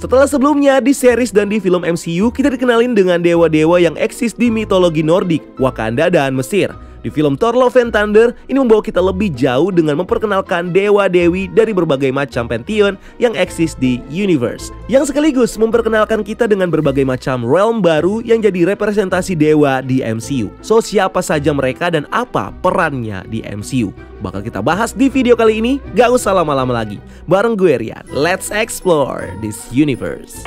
Setelah sebelumnya di series dan di film MCU kita dikenalin dengan dewa-dewa yang eksis di mitologi Nordik, Wakanda dan Mesir. Di film Thor Love and Thunder, ini membawa kita lebih jauh dengan memperkenalkan dewa-dewi dari berbagai macam pantheon yang eksis di universe. Yang sekaligus memperkenalkan kita dengan berbagai macam realm baru yang jadi representasi dewa di MCU. So, siapa saja mereka dan apa perannya di MCU? Bakal kita bahas di video kali ini, gak usah lama-lama lagi. Bareng gue Rian, let's explore this universe.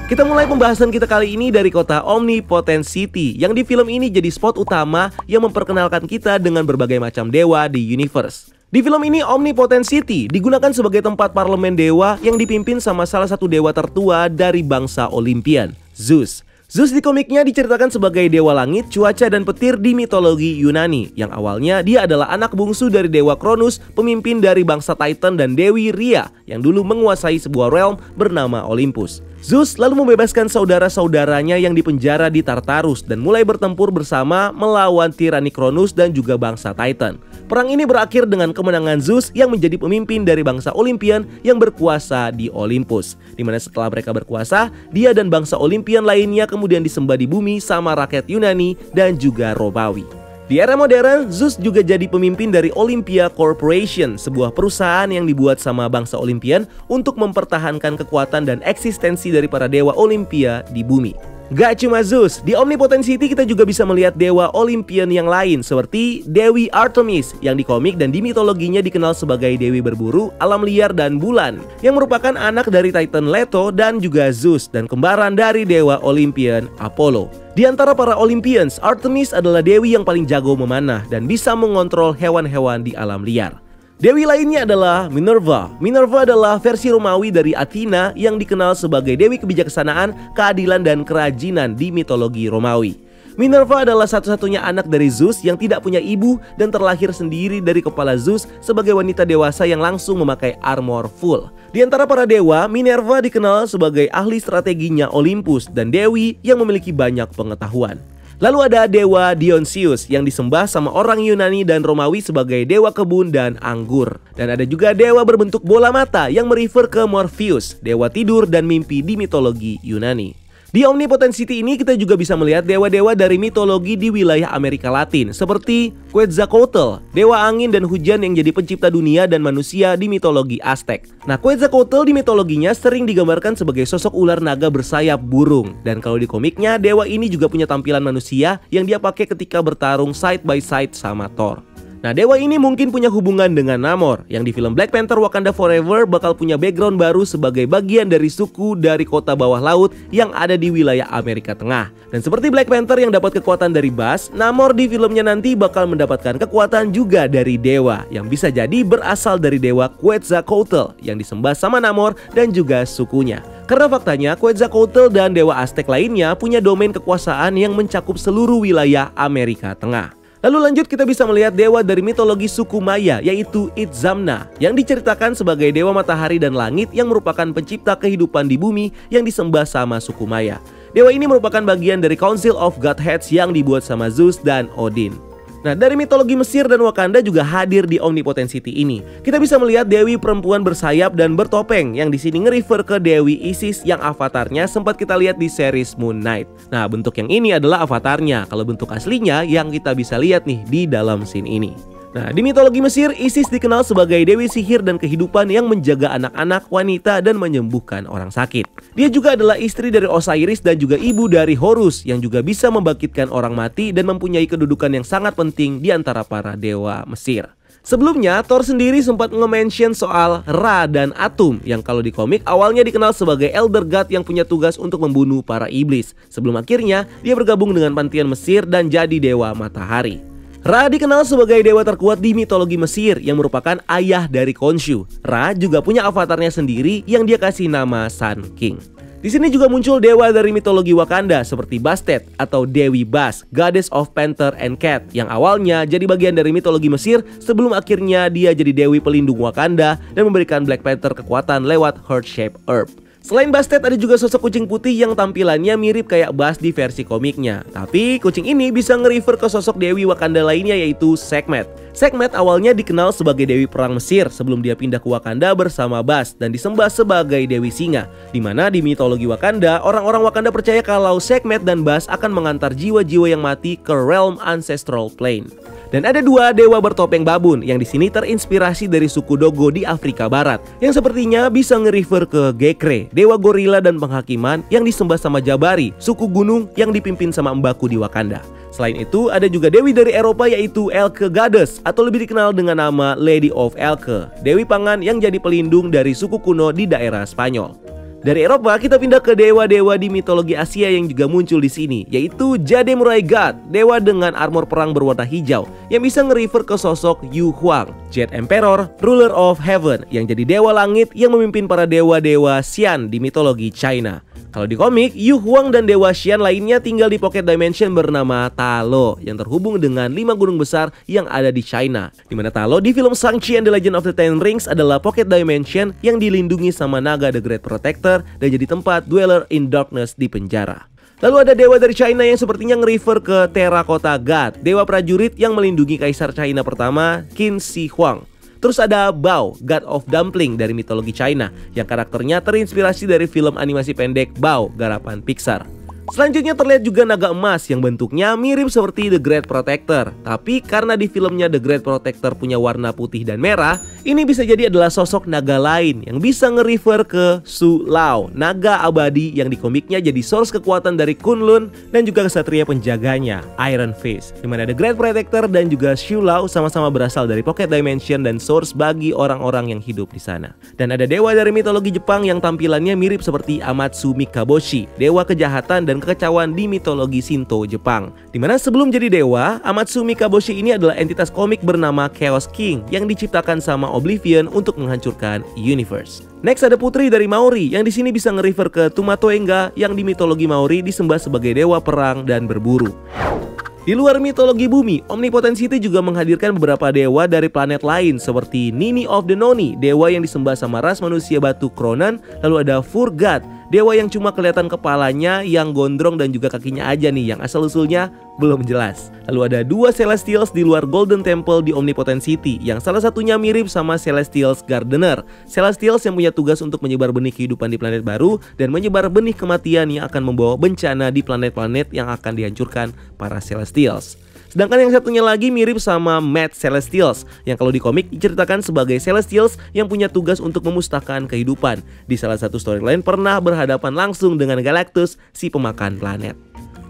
Kita mulai pembahasan kita kali ini dari kota Omnipotent City, yang di film ini jadi spot utama yang memperkenalkan kita dengan berbagai macam dewa di universe. Di film ini Omnipotent City digunakan sebagai tempat parlemen dewa yang dipimpin sama salah satu dewa tertua dari bangsa Olympian, Zeus. Zeus di komiknya diceritakan sebagai dewa langit, cuaca, dan petir di mitologi Yunani, yang awalnya dia adalah anak bungsu dari dewa Cronus, pemimpin dari bangsa Titan, dan Dewi Rhea yang dulu menguasai sebuah realm bernama Olympus. Zeus lalu membebaskan saudara-saudaranya yang dipenjara di Tartarus dan mulai bertempur bersama melawan tirani Cronus dan juga bangsa Titan. Perang ini berakhir dengan kemenangan Zeus yang menjadi pemimpin dari bangsa Olympian yang berkuasa di Olympus. Dimana setelah mereka berkuasa, dia dan bangsa Olympian lainnya kemudian disembah di bumi sama rakyat Yunani dan juga Romawi. Di era modern, Zeus juga jadi pemimpin dari Olympia Corporation, sebuah perusahaan yang dibuat sama bangsa Olympian untuk mempertahankan kekuatan dan eksistensi dari para dewa Olympia di bumi. Gak cuma Zeus, di Omnipotent City kita juga bisa melihat dewa Olympian yang lain seperti Dewi Artemis yang di komik dan di mitologinya dikenal sebagai dewi berburu, alam liar, dan bulan, yang merupakan anak dari Titan Leto dan juga Zeus dan kembaran dari dewa Olympian Apollo. Di antara para Olympians, Artemis adalah dewi yang paling jago memanah dan bisa mengontrol hewan-hewan di alam liar. Dewi lainnya adalah Minerva. Minerva adalah versi Romawi dari Athena yang dikenal sebagai dewi kebijaksanaan, keadilan, dan kerajinan di mitologi Romawi. Minerva adalah satu-satunya anak dari Zeus yang tidak punya ibu dan terlahir sendiri dari kepala Zeus sebagai wanita dewasa yang langsung memakai armor full. Di antara para dewa, Minerva dikenal sebagai ahli strateginya Olympus dan dewi yang memiliki banyak pengetahuan. Lalu ada dewa Dionysius yang disembah sama orang Yunani dan Romawi sebagai dewa kebun dan anggur. Dan ada juga dewa berbentuk bola mata yang merefer ke Morpheus, dewa tidur dan mimpi di mitologi Yunani. Di Omnipotent City ini kita juga bisa melihat dewa-dewa dari mitologi di wilayah Amerika Latin seperti Quetzalcoatl, dewa angin dan hujan yang jadi pencipta dunia dan manusia di mitologi Aztec. Nah, Quetzalcoatl di mitologinya sering digambarkan sebagai sosok ular naga bersayap burung, dan kalau di komiknya dewa ini juga punya tampilan manusia yang dia pakai ketika bertarung side by side sama Thor. Nah, dewa ini mungkin punya hubungan dengan Namor, yang di film Black Panther Wakanda Forever bakal punya background baru sebagai bagian dari suku dari kota bawah laut yang ada di wilayah Amerika Tengah. Dan seperti Black Panther yang dapat kekuatan dari Buzz, Namor di filmnya nanti bakal mendapatkan kekuatan juga dari dewa, yang bisa jadi berasal dari dewa Quetzalcoatl yang disembah sama Namor dan juga sukunya. Karena faktanya Quetzalcoatl dan dewa Aztec lainnya punya domain kekuasaan yang mencakup seluruh wilayah Amerika Tengah. Lalu lanjut kita bisa melihat dewa dari mitologi suku Maya, yaitu Itzamna, yang diceritakan sebagai dewa matahari dan langit yang merupakan pencipta kehidupan di bumi yang disembah sama suku Maya. Dewa ini merupakan bagian dari Council of Godheads yang dibuat sama Zeus dan Odin. Nah, dari mitologi Mesir dan Wakanda juga hadir di Omnipotent City ini. Kita bisa melihat dewi perempuan bersayap dan bertopeng yang di sini nge-refer ke Dewi Isis yang avatarnya sempat kita lihat di series Moon Knight. Nah, bentuk yang ini adalah avatarnya. Kalau bentuk aslinya yang kita bisa lihat nih di dalam scene ini. Nah, di mitologi Mesir, Isis dikenal sebagai dewi sihir dan kehidupan yang menjaga anak-anak, wanita, dan menyembuhkan orang sakit. Dia juga adalah istri dari Osiris dan juga ibu dari Horus yang juga bisa membangkitkan orang mati dan mempunyai kedudukan yang sangat penting di antara para dewa Mesir. Sebelumnya, Thor sendiri sempat nge-mention soal Ra dan Atum yang kalau di komik awalnya dikenal sebagai Elder God yang punya tugas untuk membunuh para iblis. Sebelum akhirnya, dia bergabung dengan pantheon Mesir dan jadi dewa matahari. Ra dikenal sebagai dewa terkuat di mitologi Mesir yang merupakan ayah dari Khonshu. Ra juga punya avatarnya sendiri yang dia kasih nama Sun King. Di sini juga muncul dewa dari mitologi Wakanda seperti Bastet atau Dewi Bas, Goddess of Panther and Cat, yang awalnya jadi bagian dari mitologi Mesir sebelum akhirnya dia jadi dewi pelindung Wakanda dan memberikan Black Panther kekuatan lewat Heart-Shaped Herb. Selain Bastet, ada juga sosok kucing putih yang tampilannya mirip kayak Bas di versi komiknya. Tapi kucing ini bisa nge-refer ke sosok dewi Wakanda lainnya, yaitu Sekhmet. Sekhmet awalnya dikenal sebagai dewi perang Mesir sebelum dia pindah ke Wakanda bersama Bas dan disembah sebagai dewi singa. Dimana di mitologi Wakanda, orang-orang Wakanda percaya kalau Sekhmet dan Bas akan mengantar jiwa-jiwa yang mati ke realm ancestral plane. Dan ada dua dewa bertopeng babun yang di sini terinspirasi dari suku Dogo di Afrika Barat, yang sepertinya bisa nge-refer ke Gekre, dewa gorila dan penghakiman yang disembah sama Jabari, suku gunung yang dipimpin sama Mbaku di Wakanda. Selain itu, ada juga dewi dari Eropa yaitu Elke Goddess atau lebih dikenal dengan nama Lady of Elke, dewi pangan yang jadi pelindung dari suku kuno di daerah Spanyol. Dari Eropa, kita pindah ke dewa-dewa di mitologi Asia yang juga muncul di sini, yaitu Jademurai God, dewa dengan armor perang berwarna hijau, yang bisa nge-refer ke sosok Yu Huang, Jet Emperor, Ruler of Heaven, yang jadi dewa langit yang memimpin para dewa-dewa Xian di mitologi China. Kalau di komik, Yu Huang dan Dewa Xian lainnya tinggal di Pocket Dimension bernama Ta Lo yang terhubung dengan 5 gunung besar yang ada di China. Dimana Ta Lo di film Shang-Chi and the Legend of the Ten Rings adalah Pocket Dimension yang dilindungi sama naga The Great Protector dan jadi tempat Dweller in Darkness di penjara. Lalu ada dewa dari China yang sepertinya nge-refer ke Terracotta God, dewa prajurit yang melindungi Kaisar China pertama, Qin Shi Huang. Terus ada Bao, God of Dumpling dari mitologi China, yang karakternya terinspirasi dari film animasi pendek Bao, garapan Pixar. Selanjutnya terlihat juga naga emas yang bentuknya mirip seperti The Great Protector. Tapi karena di filmnya The Great Protector punya warna putih dan merah, ini bisa jadi adalah sosok naga lain yang bisa nge-refer ke Su Lao, naga abadi yang di komiknya jadi source kekuatan dari Kunlun dan juga kesatria penjaganya, Iron Fist. Dimana The Great Protector dan juga Su Lao sama-sama berasal dari Pocket Dimension dan source bagi orang-orang yang hidup di sana. Dan ada dewa dari mitologi Jepang yang tampilannya mirip seperti Amatsu Mikaboshi, dewa kejahatan dan kekacauan di mitologi Shinto Jepang. Dimana sebelum jadi dewa, Amatsu Mikaboshi ini adalah entitas komik bernama Chaos King yang diciptakan sama Oblivion untuk menghancurkan universe. Next ada putri dari Maori yang di sini bisa nge-refer ke Tumatoenga yang di mitologi Maori disembah sebagai dewa perang dan berburu. Di luar mitologi bumi, Omnipotent City juga menghadirkan beberapa dewa dari planet lain seperti Nini of the Noni, dewa yang disembah sama ras manusia batu Kronan. Lalu ada Furgat, dewa yang cuma kelihatan kepalanya yang gondrong dan juga kakinya aja nih, yang asal-usulnya belum jelas. Lalu ada dua Celestials di luar Golden Temple di Omnipotent City, yang salah satunya mirip sama Celestials Gardener. Celestials yang punya tugas untuk menyebar benih kehidupan di planet baru dan menyebar benih kematian yang akan membawa bencana di planet-planet yang akan dihancurkan para Celestials. Sedangkan yang satunya lagi mirip sama Mad Celestials, yang kalau di komik diceritakan sebagai Celestials yang punya tugas untuk memusnahkan kehidupan. Di salah satu storyline pernah berhadapan langsung dengan Galactus, si pemakan planet.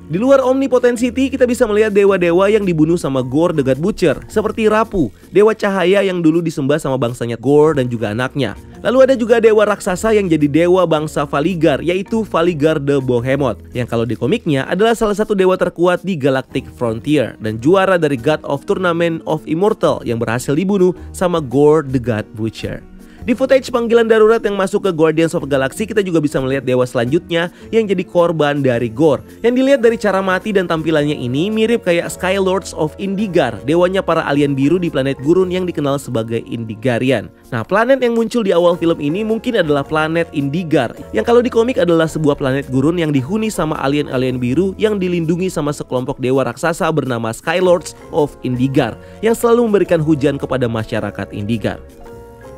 Di luar Omnipotent City, kita bisa melihat dewa-dewa yang dibunuh sama Gore the God Butcher, seperti Rapu, dewa cahaya yang dulu disembah sama bangsanya Gore dan juga anaknya. Lalu ada juga dewa raksasa yang jadi dewa bangsa Valigar, yaitu Valigar the Behemoth, yang kalau di komiknya adalah salah satu dewa terkuat di Galactic Frontier dan juara dari God of Tournament of Immortal yang berhasil dibunuh sama Gore the God Butcher. Di footage panggilan darurat yang masuk ke Guardians of the Galaxy, kita juga bisa melihat dewa selanjutnya yang jadi korban dari Gore. Yang dilihat dari cara mati dan tampilannya ini mirip kayak Skylords of Indigar, dewanya para alien biru di planet gurun yang dikenal sebagai Indigarian. Nah, planet yang muncul di awal film ini mungkin adalah planet Indigar, yang kalau di komik adalah sebuah planet gurun yang dihuni sama alien-alien biru yang dilindungi sama sekelompok dewa raksasa bernama Skylords of Indigar, yang selalu memberikan hujan kepada masyarakat Indigar.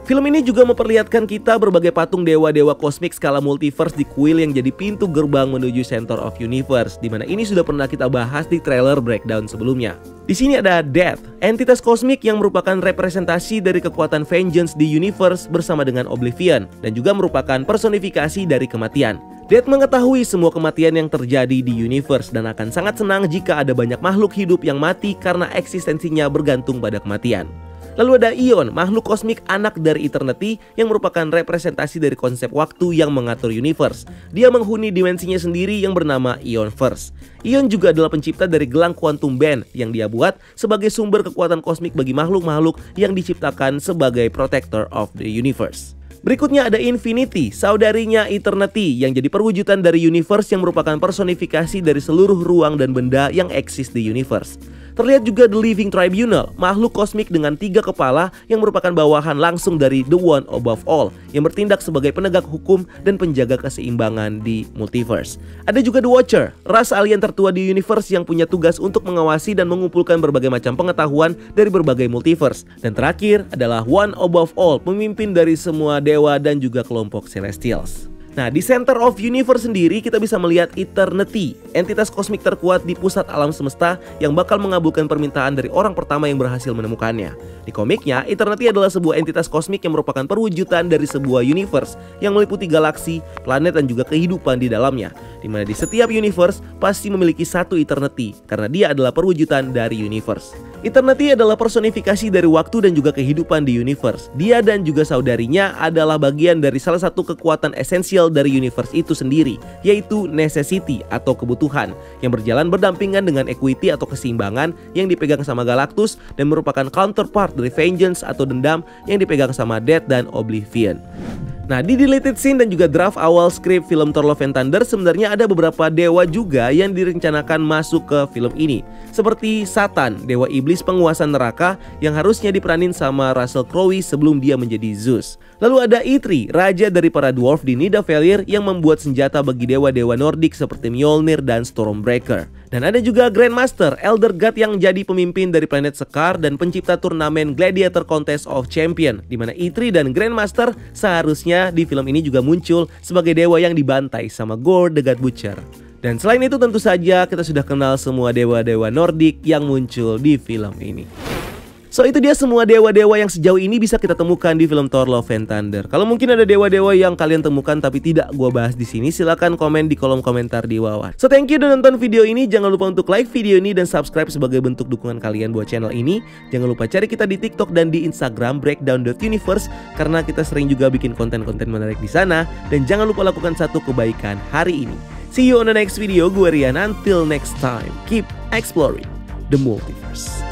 Film ini juga memperlihatkan kita berbagai patung dewa-dewa kosmik skala multiverse di kuil yang jadi pintu gerbang menuju Center of Universe, dimana ini sudah pernah kita bahas di trailer breakdown sebelumnya. Di sini ada Death, entitas kosmik yang merupakan representasi dari kekuatan Vengeance di Universe bersama dengan Oblivion, dan juga merupakan personifikasi dari kematian. Death mengetahui semua kematian yang terjadi di Universe dan akan sangat senang jika ada banyak makhluk hidup yang mati karena eksistensinya bergantung pada kematian. Lalu ada Ion, makhluk kosmik anak dari Eternity yang merupakan representasi dari konsep waktu yang mengatur universe. Dia menghuni dimensinya sendiri yang bernama Ionverse. Ion juga adalah pencipta dari gelang Quantum Band yang dia buat sebagai sumber kekuatan kosmik bagi makhluk-makhluk yang diciptakan sebagai protector of the universe. Berikutnya ada Infinity, saudarinya Eternity yang jadi perwujudan dari universe yang merupakan personifikasi dari seluruh ruang dan benda yang eksis di universe. Terlihat juga The Living Tribunal, makhluk kosmik dengan 3 kepala yang merupakan bawahan langsung dari The One Above All yang bertindak sebagai penegak hukum dan penjaga keseimbangan di multiverse. Ada juga The Watcher, ras alien tertua di universe yang punya tugas untuk mengawasi dan mengumpulkan berbagai macam pengetahuan dari berbagai multiverse. Dan terakhir adalah One Above All, pemimpin dari semua dewa dan juga kelompok Celestials. Nah, di Center of Universe sendiri kita bisa melihat Eternity, entitas kosmik terkuat di pusat alam semesta yang bakal mengabulkan permintaan dari orang pertama yang berhasil menemukannya. Di komiknya, Eternity adalah sebuah entitas kosmik yang merupakan perwujudan dari sebuah universe yang meliputi galaksi, planet, dan juga kehidupan di dalamnya. Dimana di setiap universe pasti memiliki satu Eternity, karena dia adalah perwujudan dari universe. Eternity adalah personifikasi dari waktu dan juga kehidupan di universe. Dia dan juga saudarinya adalah bagian dari salah satu kekuatan esensial dari universe itu sendiri, yaitu necessity atau kebutuhan, yang berjalan berdampingan dengan equity atau keseimbangan yang dipegang sama Galactus dan merupakan counterpart dari vengeance atau dendam yang dipegang sama Death dan Oblivion. Nah, di deleted scene dan juga draft awal skrip film Thor Love and Thunder sebenarnya ada beberapa dewa juga yang direncanakan masuk ke film ini. Seperti Satan, dewa iblis penguasa neraka yang harusnya diperanin sama Russell Crowe sebelum dia menjadi Zeus. Lalu ada Eitri, raja dari para dwarf di Nidavellir yang membuat senjata bagi dewa-dewa Nordik seperti Mjolnir dan Stormbreaker. Dan ada juga Grandmaster, Elder God yang jadi pemimpin dari planet Sekar dan pencipta turnamen Gladiator Contest of Champion, di mana Eitri dan Grandmaster seharusnya di film ini juga muncul sebagai dewa yang dibantai sama Gore the God Butcher. Dan selain itu tentu saja kita sudah kenal semua dewa-dewa Nordik yang muncul di film ini. So itu dia semua dewa-dewa yang sejauh ini bisa kita temukan di film Thor Love and Thunder. Kalau mungkin ada dewa-dewa yang kalian temukan tapi tidak gua bahas di sini, silakan komen di kolom komentar di bawah. So thank you udah nonton video ini. Jangan lupa untuk like video ini dan subscribe sebagai bentuk dukungan kalian buat channel ini. Jangan lupa cari kita di TikTok dan di Instagram breakdown.universe karena kita sering juga bikin konten-konten menarik di sana. Dan jangan lupa lakukan satu kebaikan hari ini. See you on the next video. Gue Rian. Until next time, keep exploring the multiverse.